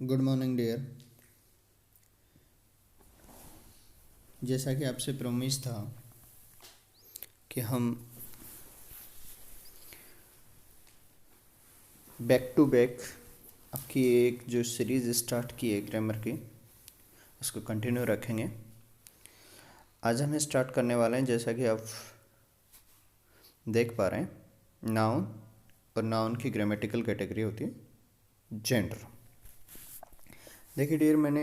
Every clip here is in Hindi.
Good morning dear. जैसा कि आपसे प्रॉमिस था कि हम बैक टू बैक आपकी एक जो सीरीज़ स्टार्ट की है ग्रामर की, उसको कंटिन्यू रखेंगे। आज हम स्टार्ट करने वाले हैं, जैसा कि आप देख पा रहे हैं, नाउन और नाउन की ग्रामेटिकल कैटेगरी होती है जेंडर। देखिए डियर, मैंने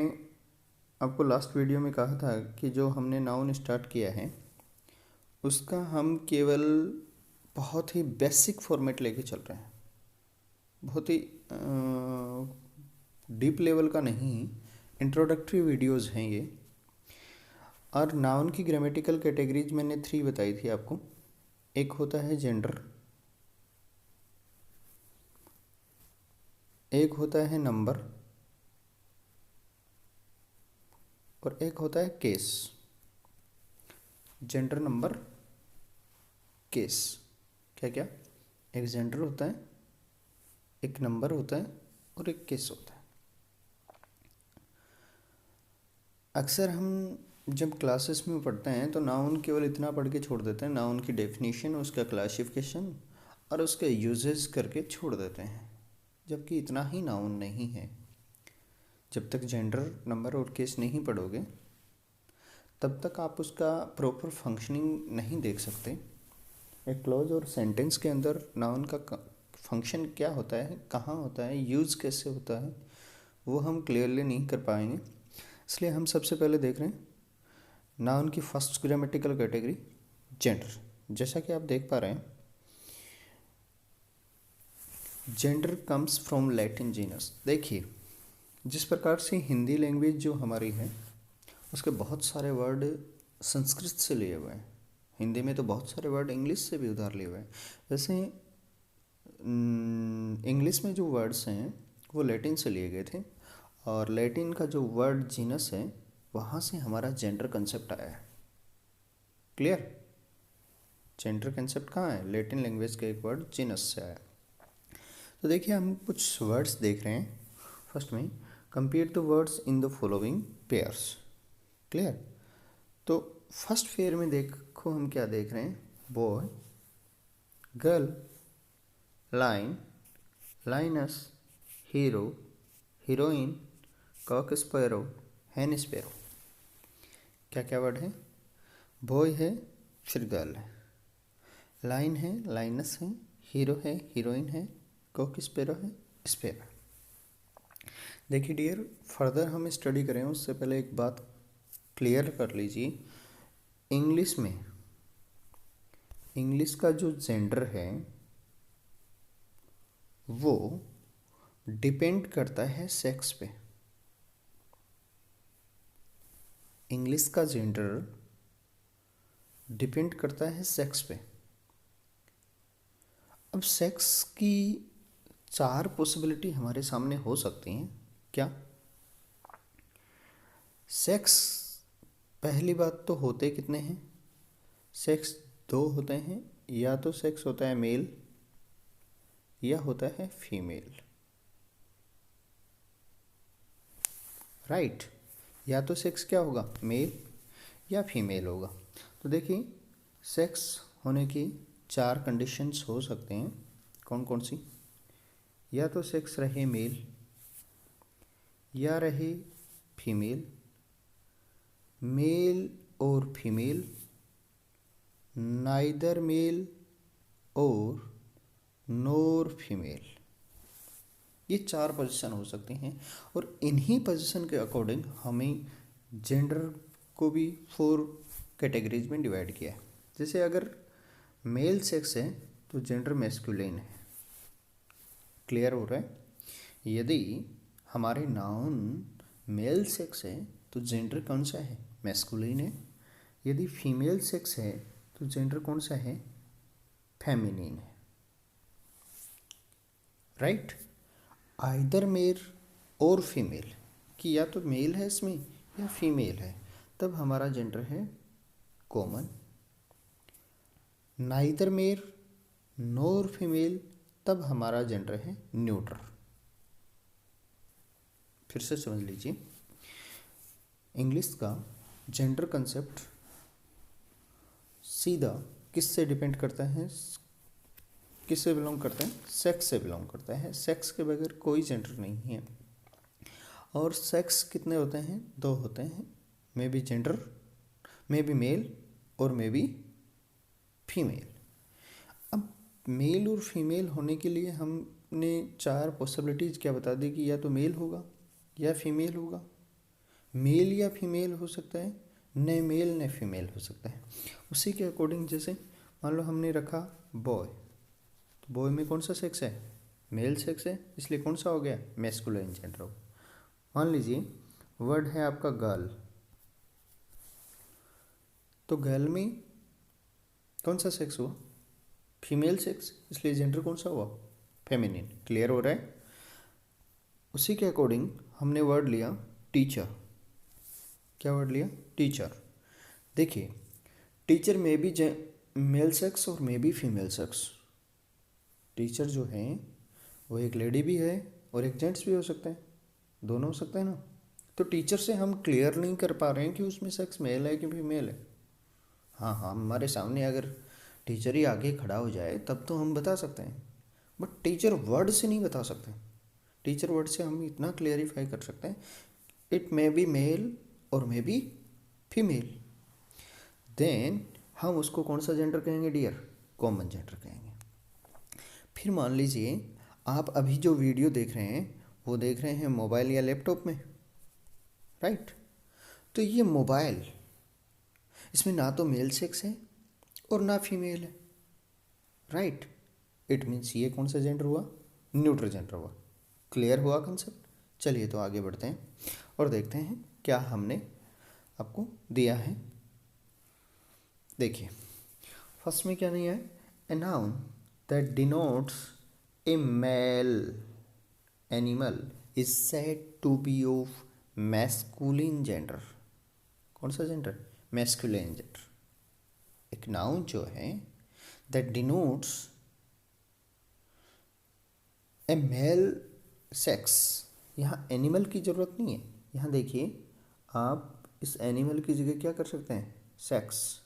आपको लास्ट वीडियो में कहा था कि जो हमने नाउन स्टार्ट किया है उसका हम केवल बहुत ही बेसिक फॉर्मेट लेके चल रहे हैं, बहुत ही डीप लेवल का नहीं, इंट्रोडक्टरी वीडियोस हैं ये। और नाउन की ग्रामेटिकल कैटेगरीज मैंने 3 बताई थी आपको। एक होता है जेंडर, एक होता है नंबर, और एक होता है केस। Gender, number, case. क्या क्या? एक जेंडर होता है, एक नंबर होता है और एक केस होता है। अक्सर हम जब क्लासेस में पढ़ते हैं तो नाउन केवल इतना पढ़ के छोड़ देते हैं, नाउन की डेफिनेशन, उसका क्लासिफिकेशन और उसके यूजेस करके छोड़ देते हैं, जबकि इतना ही नाउन नहीं है। जब तक जेंडर, नंबर और केस नहीं पढ़ोगे तब तक आप उसका प्रॉपर फंक्शनिंग नहीं देख सकते। एक क्लॉज और सेंटेंस के अंदर नाउन का फंक्शन क्या होता है, कहाँ होता है, यूज़ कैसे होता है, वो हम क्लियरली नहीं कर पाएंगे। इसलिए हम सबसे पहले देख रहे हैं नाउन की फर्स्ट ग्रामेटिकल कैटेगरी जेंडर। जैसा कि आप देख पा रहे हैं, gender comes from Latin genus. देखिए, जिस प्रकार से हिंदी लैंग्वेज जो हमारी है उसके बहुत सारे वर्ड संस्कृत से लिए हुए हैं। हिंदी में तो बहुत सारे वर्ड इंग्लिश से भी उधार लिए हुए हैं। वैसे इंग्लिश में जो वर्ड्स हैं वो लैटिन से लिए गए थे, और लैटिन का जो वर्ड जीनस है वहाँ से हमारा जेंडर कंसेप्ट आया है। क्लियर? जेंडर कंसेप्ट कहाँ है? लैटिन लैंग्वेज का एक वर्ड जीनस से आया। तो देखिए, हम कुछ वर्ड्स देख रहे हैं। फर्स्ट में, compare the words in the following pairs. Clear? तो फर्स्ट पेयर में देखो हम क्या देख रहे हैं। Boy, girl, lion, lioness, hero, heroine, cock sparrow, hen sparrow. क्या क्या वर्ड है? बॉय है, फिर गर्ल है, लाइन है, लाइनस है, हीरो है, हीरोइन है, कॉक स्पैरो है, स्पैरो। देखिए डियर, फर्दर हम स्टडी करें उससे पहले एक बात क्लियर कर लीजिए। इंग्लिश में, इंग्लिश का जो जेंडर है वो डिपेंड करता है सेक्स पे। इंग्लिश का जेंडर डिपेंड करता है सेक्स पे। अब सेक्स की 4 पॉसिबिलिटी हमारे सामने हो सकती हैं। क्या? सेक्स, पहली बात तो होते कितने हैं? सेक्स 2 होते हैं। या तो सेक्स होता है मेल या होता है फीमेल। राइट? या तो सेक्स क्या होगा? मेल या फीमेल होगा। तो देखिए, सेक्स होने की 4 कंडीशंस हो सकते हैं। कौन कौन सी? या तो सेक्स रहे मेल या रहे फीमेल, मेल और फीमेल, नाइदर मेल और नोर फीमेल। ये 4 पोजीशन हो सकती हैं, और इन्हीं पोजीशन के अकॉर्डिंग हमें जेंडर को भी 4 कैटेगरीज में डिवाइड किया है। जैसे अगर मेल सेक्स है तो जेंडर मैस्कुलिन है। क्लियर हो रहा है? यदि हमारे नाउन मेल सेक्स है तो जेंडर कौन सा है? मैस्कुलिन है। यदि फीमेल सेक्स है तो जेंडर कौन सा है? फेमिनिन है। राइट? आइदर मेल और फीमेल, कि या तो मेल है इसमें या फीमेल है, तब हमारा जेंडर है common. Neither male nor female, तब हमारा जेंडर है न्यूट्रल। फिर से समझ लीजिए, इंग्लिश का जेंडर कंसेप्ट सीधा किससे डिपेंड करता है, किससे बिलोंग करता है, सेक्स से बिलोंग करता है। सेक्स के बगैर कोई जेंडर नहीं है। और सेक्स कितने होते हैं? दो होते हैं, may be gender, may be male और मे बी फीमेल। अब मेल और फीमेल होने के लिए हमने चार पॉसिबिलिटीज़ क्या बता दी कि या तो मेल होगा या फीमेल होगा। मेल या फीमेल हो सकता है, न मेल न फीमेल हो सकता है। उसी के अकॉर्डिंग जैसे मान लो हमने रखा बॉय, तो बॉय में कौन सा सेक्स है? मेल सेक्स है, इसलिए कौन सा हो गया? मैस्कुलाइन जेंडर हो। मान लीजिए वर्ड है आपका गर्ल, तो गर्ल में कौन सा सेक्स हुआ? फीमेल सेक्स, इसलिए जेंडर कौन सा हुआ? फेमिनिन। क्लियर हो रहा है? उसी के अकॉर्डिंग हमने वर्ड लिया टीचर। क्या वर्ड लिया? टीचर। देखिए टीचर में भी मेल सेक्स और में भी फीमेल सेक्स। टीचर जो है वो एक लेडी भी है और एक जेंट्स भी हो सकता है, दोनों हो सकते हैं ना। तो टीचर से हम क्लियर नहीं कर पा रहे हैं कि उसमें सेक्स मेल है कि फीमेल है। हाँ हाँ, हमारे सामने अगर टीचर ही आगे खड़ा हो जाए तब तो हम बता सकते हैं, बट टीचर वर्ड से नहीं बता सकते। टीचर वर्ड से हम इतना क्लियरिफाई कर सकते हैं, इट मे बी मेल और मे बी फीमेल। देन हम उसको कौन सा जेंडर कहेंगे डियर? कॉमन जेंडर कहेंगे। फिर मान लीजिए आप अभी जो वीडियो देख रहे हैं वो देख रहे हैं मोबाइल या लैपटॉप में, राइट? तो ये मोबाइल, इसमें ना तो मेल सेक्स है और ना फीमेल है, राइट? इट मीन्स ये कौन सा जेंडर हुआ? न्यूट्रल जेंडर हुआ। क्लियर हुआ कंसेप्ट? चलिए तो आगे बढ़ते हैं और देखते हैं क्या हमने आपको दिया है। देखिए फर्स्ट में क्या नहीं है? A noun that denotes a male animal is said to be of masculine gender. कौन सा जेंडर? Masculine gender. एक नाउन जो है that denotes a male sex, यहाँ एनिमल की ज़रूरत नहीं है। यहाँ देखिए आप इस एनिमल की जगह क्या कर सकते हैं? सेक्स।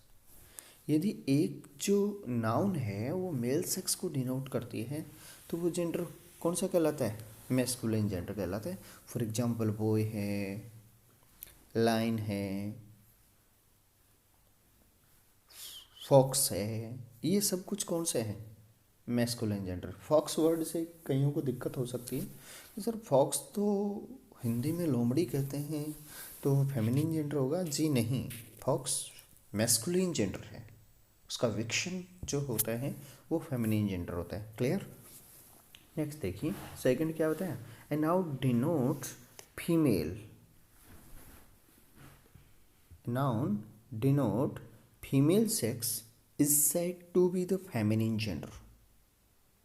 यदि एक जो नाउन है वो मेल सेक्स को डिनोट करती है तो वो जेंडर कौन सा कहलाता है? मैस्कुलिन जेंडर कहलाता है। फॉर एग्जांपल बॉय है, लाइन है, फॉक्स है, ये सब कुछ कौन से हैं? Masculine gender. फॉक्स वर्ड से कईयों को दिक्कत हो सकती है कि सर फॉक्स तो हिंदी में लोमड़ी कहते हैं तो फेमिनिन जेंडर होगा। जी नहीं, फॉक्स मैस्कुलिन जेंडर है, उसका विक्शन जो होता है वो फेमिनिन जेंडर होता है। क्लियर? नेक्स्ट देखिए सेकंड क्या होता है? A noun denotes female. Noun denote female sex is said to be the feminine gender.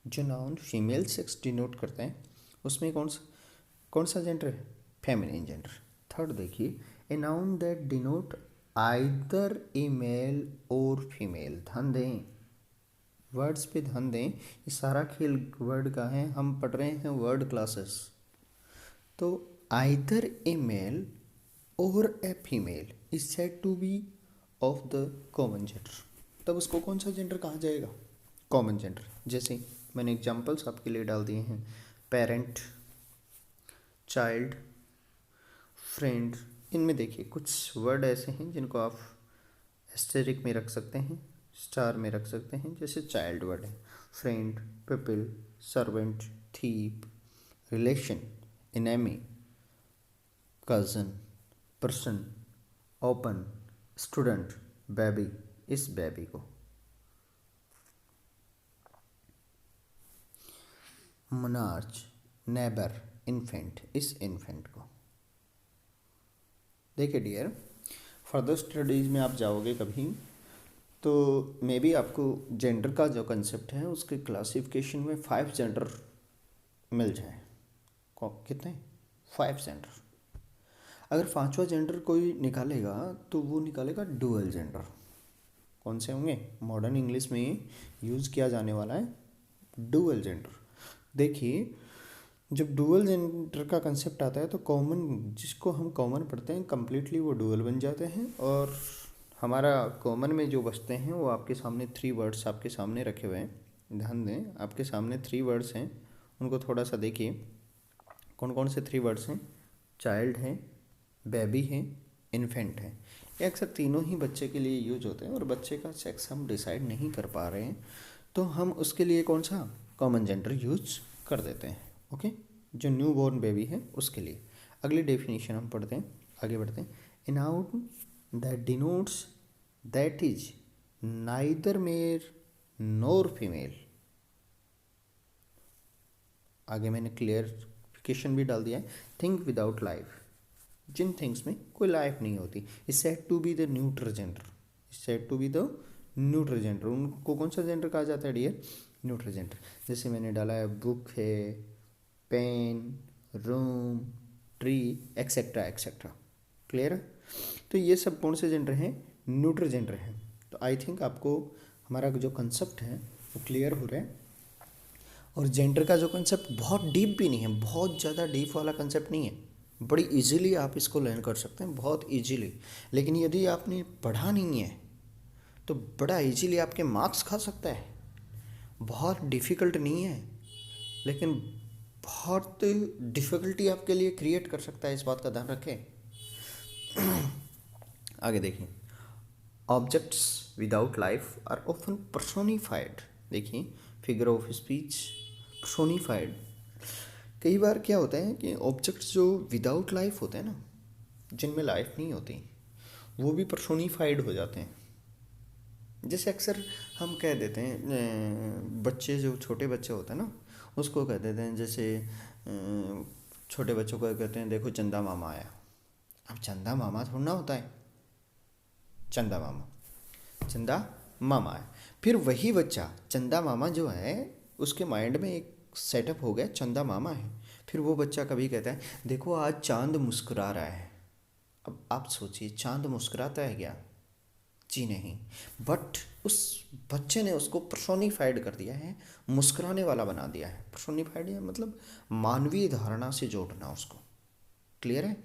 जो नाउन फीमेल सेक्स डिनोट करते हैं उसमें कौन सा जेंडर है? Feminine gender. थर्ड देखिए, a noun that denote either a male और फीमेल। ध्यान दें, वर्ड्स पे ध्यान दें, ये सारा खेल वर्ड का है, हम पढ़ रहे हैं वर्ड क्लासेस। तो आइदर ए मेल और a female is said to be of the common gender. तब उसको कौन सा जेंडर कहा जाएगा? Common gender. जैसे मैंने एग्जांपल्स आपके लिए डाल दिए हैं, पेरेंट, चाइल्ड, फ्रेंड। इनमें देखिए कुछ वर्ड ऐसे हैं जिनको आप एस्टेरिक में रख सकते हैं, स्टार में रख सकते हैं। जैसे चाइल्ड वर्ड है, friend, people, servant, thief, relation, enemy, cousin, person, open, student, baby. इस बेबी को, मोनार्च, नेबर, इन्फेंट, इस इन्फेंट को। देखिए डियर, फर्दर स्टडीज़ में आप जाओगे कभी तो मे बी आपको जेंडर का जो कंसेप्ट है उसके क्लासिफिकेशन में 5 जेंडर मिल जाए। कितने? 5 जेंडर। अगर पांचवा जेंडर कोई निकालेगा तो वो निकालेगा डुअल जेंडर। कौन से होंगे? मॉडर्न इंग्लिश में यूज़ किया जाने वाला है डुअल जेंडर। देखिए जब डुअल जेंडर का कंसेप्ट आता है तो कॉमन, जिसको हम कॉमन पढ़ते हैं कंप्लीटली वो डुअल बन जाते हैं, और हमारा कॉमन में जो बचते हैं वो आपके सामने 3 वर्ड्स आपके सामने रखे हुए हैं। ध्यान दें, आपके सामने 3 वर्ड्स हैं, उनको थोड़ा सा देखिए। कौन कौन से 3 वर्ड्स हैं? चाइल्ड है, बेबी है, इन्फेंट है। ये अक्सर तीनों ही बच्चे के लिए यूज होते हैं, और बच्चे का सेक्स हम डिसाइड नहीं कर पा रहे हैं तो हम उसके लिए कौन सा कॉमन जेंडर यूज कर देते हैं। ओके, जो न्यू बॉर्न बेबी है उसके लिए। अगली डेफिनेशन हम पढ़ते हैं, आगे बढ़ते हैं। A noun that denotes that is neither male nor female. आगे मैंने क्लियरिफिकेशन भी डाल दिया है। थिंक विदाउट लाइफ, जिन थिंग्स में कोई लाइफ नहीं होती, is said to be the neutral gender. Is said to be the neutral gender. उनको कौन सा जेंडर कहा जाता है डियर? Neutral gender. जैसे मैंने डाला है बुक है, pen, room, tree, etcetera etcetera. Clear है? तो ये सब कौन से जेंडर हैं? न्यूट्रल जेंडर हैं। तो आई थिंक आपको हमारा जो कंसेप्ट है वो क्लियर हो रहा है। और जेंडर का जो कंसेप्ट बहुत डीप भी नहीं है, बहुत ज़्यादा डीप वाला कंसेप्ट नहीं है, बड़ी इजीली आप इसको लर्न कर सकते हैं, बहुत इजीली। लेकिन यदि आपने पढ़ा नहीं है तो बड़ा इजीली आपके मार्क्स खा सकता है। बहुत डिफ़िकल्ट नहीं है, लेकिन बहुत डिफ़िकल्टी आपके लिए क्रिएट कर सकता है, इस बात का ध्यान रखें। आगे देखिए, objects without life are often personified. देखिए, फिगर ऑफ स्पीच, पर्सोनिफाइड। कई बार क्या होता है कि ऑब्जेक्ट्स जो विदाउट लाइफ होते हैं ना, जिनमें लाइफ नहीं होती, वो भी पर्सोनिफाइड हो जाते हैं। जैसे अक्सर हम कह देते हैं, बच्चे जो छोटे बच्चे होते हैं ना, उसको कह देते हैं, जैसे छोटे बच्चों को कहते हैं देखो चंदा मामा आया। अब चंदा मामा थोड़ा ना होता है, चंदा मामा है। फिर वही बच्चा चंदा मामा जो है, उसके माइंड में एक सेटअप हो गया चंदा मामा है। फिर वो बच्चा कभी कहता है देखो आज चांद मुस्कुरा रहा है। अब आप सोचिए, चांद मुस्कुराता है क्या? जी नहीं। बट उस बच्चे ने उसको पर्सोनिफाइड कर दिया है, मुस्कुराने वाला बना दिया है। पर्सोनिफाइड या मतलब मानवीय धारणा से जोड़ना उसको। क्लियर है?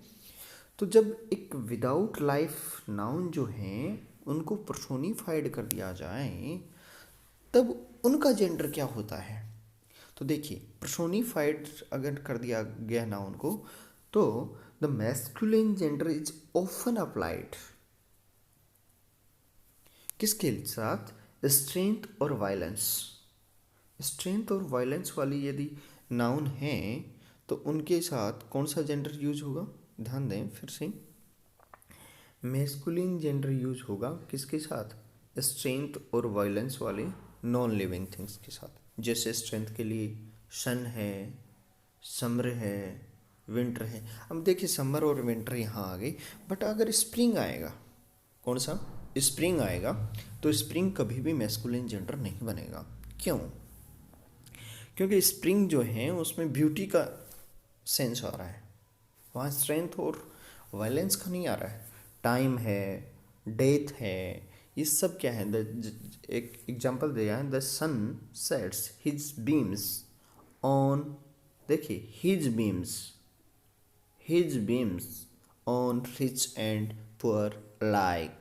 तो जब एक विदाउट लाइफ नाउन जो हैं उनको पर्सोनिफाइड कर दिया जाए, तब उनका जेंडर क्या होता है? तो देखिए, पर्सोनिफाइड अगर कर दिया गया नाउन को, तो the masculine gender is often applied किसके साथ? स्ट्रेंथ और वायलेंस। स्ट्रेंथ और वायलेंस वाली यदि नाउन है तो उनके साथ कौन सा जेंडर यूज होगा? ध्यान दें फिर से, मैस्कुलिन जेंडर यूज होगा किसके साथ? स्ट्रेंथ और वायलेंस वाले नॉन लिविंग थिंग्स के साथ। जैसे स्ट्रेंथ के लिए सन है, समर है, विंटर है। अब देखिए, समर और विंटर यहाँ आ गई, बट अगर स्प्रिंग आएगा, कौन सा? स्प्रिंग आएगा, तो स्प्रिंग कभी भी मैस्कुलिन जेंडर नहीं बनेगा। क्यों? क्योंकि स्प्रिंग जो है उसमें ब्यूटी का सेंस आ रहा है, वहाँ स्ट्रेंथ और वायलेंस का नहीं आ रहा है। टाइम है, डेथ है, ये सब क्या है? एक एग्जांपल दिया है, the sun sets his beams on, देखिए his beams on rich and poor like.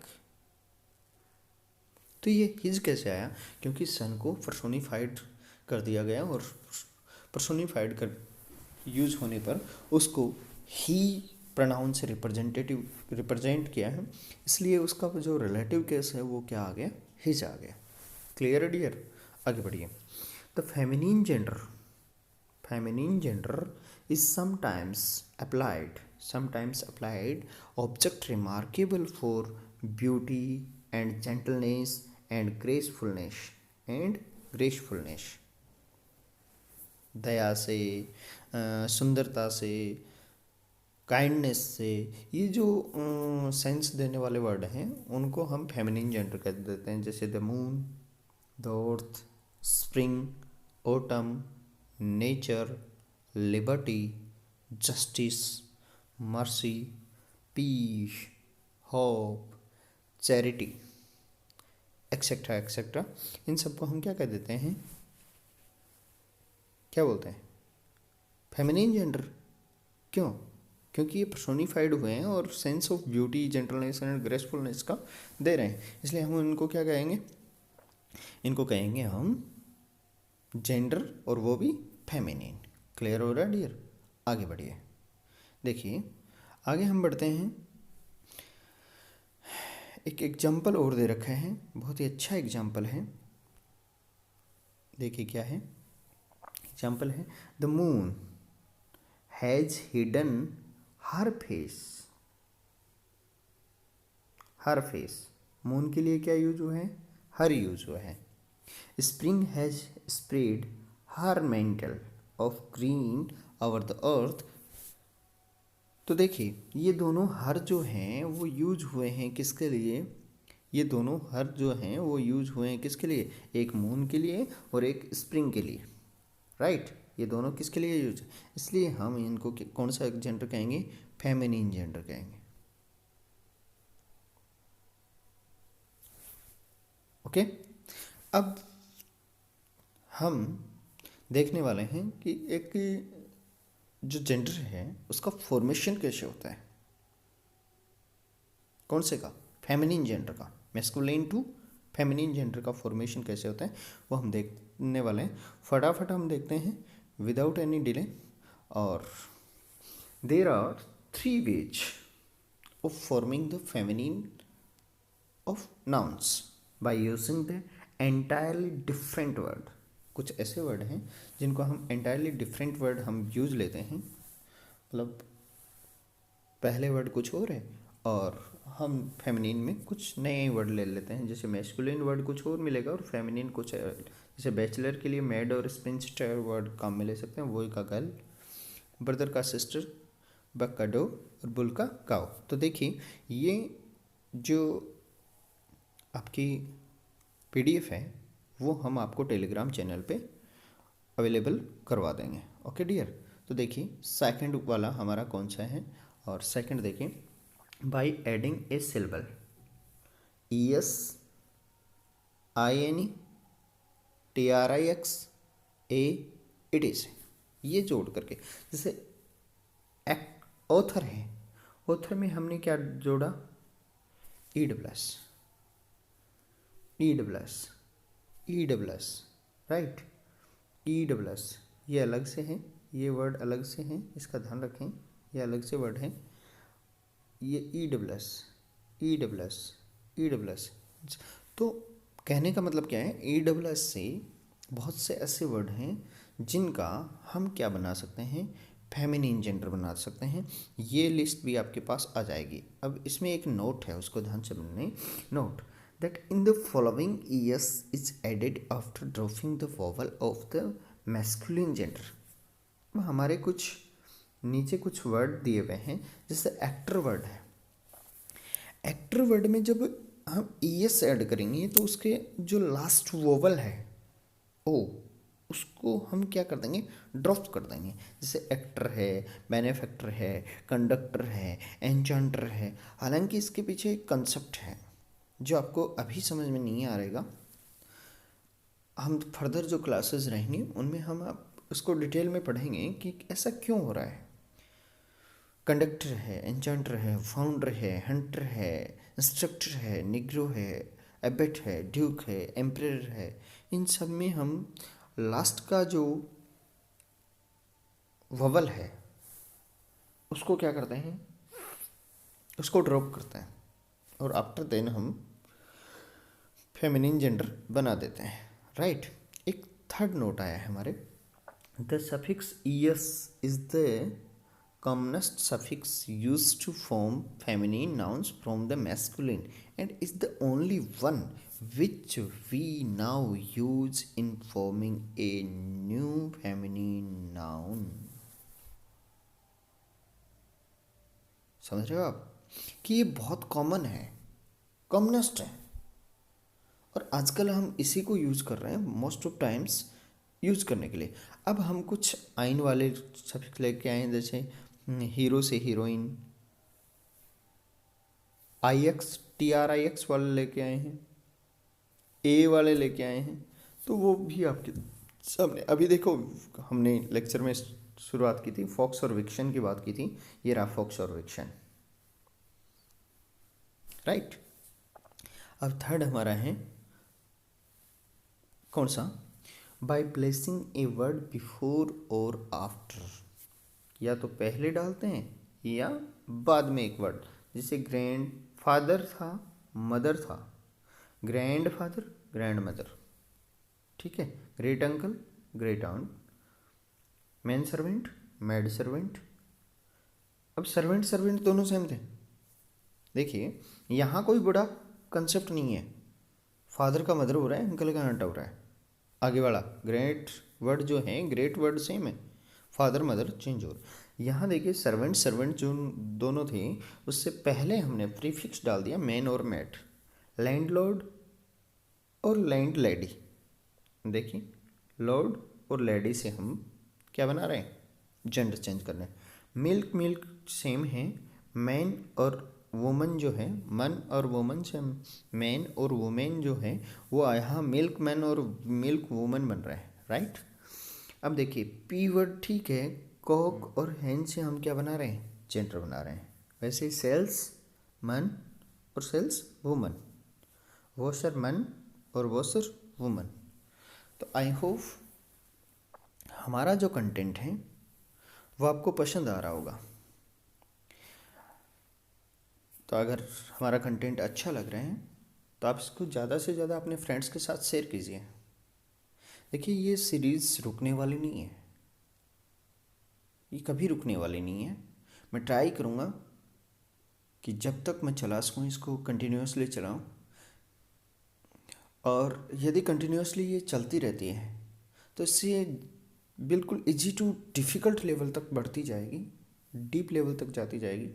तो ये हिज कैसे आया? क्योंकि सन को पर्सोनिफाइड कर दिया गया, और पर्सोनिफाइड कर यूज होने पर उसको ही प्रोनाउन से रिप्रेजेंट किया है, इसलिए उसका जो रिलेटिव केस है वो क्या आ गया? हिज आ गया। क्लियर है डियर? आगे बढ़िए। The feminine gender is sometimes applied object remarkable for beauty and gentleness and gracefulness. दया से, सुंदरता से, काइंडनेस से, ये जो सेंस देने वाले वर्ड हैं उनको हम फेमिनिन जेंडर कह देते हैं। जैसे the moon, the earth, spring, autumn, nature, liberty, justice, mercy, peace, hope, charity, etcetera etcetera. इन सबको हम क्या कह देते हैं? क्या बोलते हैं? Feminine gender. क्यों? क्योंकि ये पर्सोनिफाइड हुए हैं और sense of beauty, gentleness and gracefulness का दे रहे हैं, इसलिए हम इनको क्या कहेंगे? इनको कहेंगे हम जेंडर, और वो भी फेमिनिन। क्लियर हो रहा है डियर? आगे बढ़िए। देखिए आगे हम बढ़ते हैं। एक एग्जाम्पल और दे रखा है, बहुत ही अच्छा एग्जाम्पल है। देखिए क्या है एग्जाम्पल है, the moon has hidden her face. Her face, moon के लिए क्या यूज हुआ है? हर यूज हुआ है। Spring has spread her mental of green over the earth. तो देखिए ये दोनों हर जो हैं वो यूज हुए हैं किसके लिए? ये दोनों हर जो हैं वो यूज हुए हैं किसके लिए? एक मून के लिए और एक स्प्रिंग के लिए, राइट? ये दोनों किसके लिए यूज? इसलिए हम इनको कौन सा जेंडर कहेंगे? फेमिनिन जेंडर कहेंगे। ओके, अब हम देखने वाले हैं कि एक जो जेंडर है उसका फॉर्मेशन कैसे होता है। कौन से का? फेमिनिन जेंडर का। मैस्कुलिन टू फेमिनिन जेंडर का फॉर्मेशन कैसे होता है वो हम देखने वाले हैं। फटाफट हम देखते हैं विदाउट एनी डिले। और there are 3 ways of forming the feminine of nouns by using the entirely different word. कुछ ऐसे वर्ड हैं जिनको हम एंटायरली डिफरेंट वर्ड हम यूज लेते हैं, मतलब पहले वर्ड कुछ और है और हम फेमिनिन में कुछ नए वर्ड ले लेते हैं। जैसे मैस्कुलिन वर्ड कुछ और मिलेगा और फेमिनिन कुछ, जैसे बैचलर के लिए मैड और स्पिंस्टर वर्ड काम में ले सकते हैं, वही का गर्ल, ब्रदर का सिस्टर, बक का डो और बुल का काउ। तो देखिए ये जो आपकी पीडीएफ है वो हम आपको टेलीग्राम चैनल पे अवेलेबल करवा देंगे। ओके डियर, तो देखिए सेकंड वाला हमारा कौन सा है, और सेकंड देखिए, by adding A syllable ES INE TRIX A it is, ये जोड़ करके, जैसे एक्ट ऑथर है, ऑथर में हमने क्या जोड़ा? E W S, right? E W S ये अलग से हैं, ये वर्ड अलग से हैं, इसका ध्यान रखें, ये अलग से वर्ड हैं। ये ई डब्ल्यू एस। तो कहने का मतलब क्या है? ई डब्ल्यू एस से बहुत से ऐसे वर्ड हैं जिनका हम क्या बना सकते हैं? फेमिनिन जेंडर बना सकते हैं। ये लिस्ट भी आपके पास आ जाएगी। अब इसमें एक नोट है, उसको ध्यान से पढ़ने। Note that in the following es is added after dropping the vowel of the masculine gender। हमारे कुछ नीचे कुछ वर्ड दिए हुए हैं, जैसे एक्टर वर्ड है। एक्टर वर्ड में जब हम es ऐड करेंगे तो उसके जो लास्ट वोवल है ओ, उसको हम क्या कर देंगे? ड्रॉप कर देंगे। जैसे एक्टर है, बेनेफैक्टर है, कंडक्टर है, एन्चेंटर है। हालांकि इसके पीछे एक कंसेप्ट है जो आपको अभी समझ में नहीं आ रहेगा, हम फर्दर जो क्लासेस रहेंगे उनमें हम आप उसको डिटेल में पढ़ेंगे कि ऐसा क्यों हो रहा है। कंडक्टर है, एन्चेंटर है, फाउंडर है, हंटर है, इंस्ट्रक्टर है, निग्रो है, एबेट है, ड्यूक है, एम्परर है। इन सब में हम लास्ट का जो ववल है उसको क्या करते हैं? उसको ड्रॉप करते हैं और आफ्टर देन हम फेमिनिन जेंडर बना देते हैं, राइट? एक थर्ड नोट आया है हमारे, the suffix es is the commonest suffix used to form feminine nouns from the masculine and is the only one which we now use in forming a new feminine noun। समझ रहे हो आप कि ये बहुत कॉमन है, कॉमनेस्ट है, और आजकल हम इसी को यूज कर रहे हैं मोस्ट ऑफ टाइम्स यूज करने के लिए। अब हम कुछ आइन वाले सफिक्स लेके आए हैं, जैसे हीरो से हीरोइन, IX TRIX वाले लेके आए हैं, ए वाले लेके आए हैं, तो वो भी आपके सामने अभी देखो हमने लेक्चर में शुरुआत की थी, फॉक्स और विक्शन की बात की थी। ये रहा फॉक्स और विक्शन, राइट। अब थर्ड हमारा है कौन सा, by placing a word before और आफ्टर, या तो पहले डालते हैं या बाद में एक वर्ड, जैसे ग्रैंड फादर था, मदर था, ग्रैंड फादर, ग्रैंड मदर, ठीक है, great uncle, great aunt, man servant, maid servant. अब सर्वेंट सर्वेंट दोनों सेम थे। देखिए यहाँ कोई बड़ा कंसेप्ट नहीं है, फादर का मदर हो रहा है, अंकल का आंट हो रहा है। आगे वाला ग्रेट वर्ड जो है, ग्रेट वर्ड सेम है, फादर मदर चेंज हो रहा है। यहाँ देखिए सर्वेंट सर्वेंट जो दोनों थे, उससे पहले हमने प्रीफिक्स डाल दिया मैन और मैड, लैंडलॉर्ड और लैंड लेडी। देखिए लॉर्ड और लेडी से हम क्या बना रहे हैं, जेंडर चेंज कर रहे हैं। मिल्क मिल्क सेम है, मैन और वुमन जो है, मन और वुमन से मैन और वुमेन जो है वो यहाँ मिल्क मैन और मिल्क वुमन बन रहा है, राइट। अब देखिए पी वर्ड ठीक है, कॉक और हैन से हम क्या बना रहे हैं, जेंडर बना रहे हैं। वैसे सेल्स मन और सेल्स वुमन, वॉशर मन और वॉशर वुमन। तो आई होप हमारा जो कंटेंट है वो आपको पसंद आ रहा होगा। तो अगर हमारा कंटेंट अच्छा लग रहा है तो आप इसको ज़्यादा से ज़्यादा अपने फ्रेंड्स के साथ शेयर कीजिए। देखिए ये सीरीज़ रुकने वाली नहीं है, ये कभी रुकने वाली नहीं है। मैं ट्राई करूँगा कि जब तक मैं चला सकूँ इसको कंटिन्यूसली चलाऊँ, और यदि कंटिन्यूसली ये चलती रहती है तो इससे बिल्कुल इजी टू डिफ़िकल्ट लेवल तक बढ़ती जाएगी, डीप लेवल तक जाती जाएगी,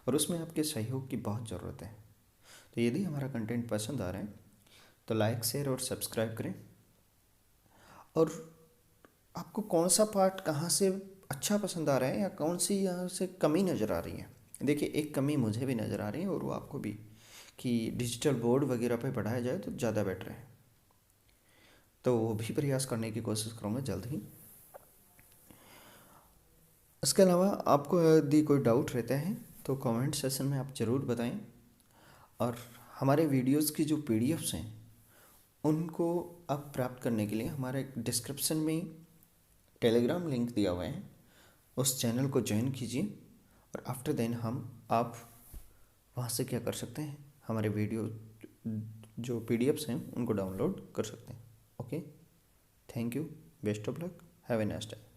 और उसमें आपके सहयोग की बहुत ज़रूरत है। तो यदि हमारा कंटेंट पसंद आ रहा है तो लाइक शेयर और सब्सक्राइब करें। और आपको कौन सा पार्ट कहाँ से अच्छा पसंद आ रहा है या कौन सी यहाँ से कमी नज़र आ रही है। देखिए एक कमी मुझे भी नज़र आ रही है और वो आपको भी, कि डिजिटल बोर्ड वगैरह पे पढ़ाया जाए तो ज़्यादा बेटर है। तो वो भी प्रयास करने की कोशिश करूँगा जल्द ही। इसके अलावा आपको यदि कोई डाउट रहता है तो कमेंट सेशन में आप ज़रूर बताएं। और हमारे वीडियोस की जो पीडीएफ्स हैं उनको आप प्राप्त करने के लिए हमारे डिस्क्रिप्शन में टेलीग्राम लिंक दिया हुआ है, उस चैनल को ज्वाइन कीजिए। और आफ्टर देन आप वहाँ से क्या कर सकते हैं, हमारे वीडियो जो पीडीएफ्स हैं उनको डाउनलोड कर सकते हैं। Okay, thank you, best of luck, have a nice day.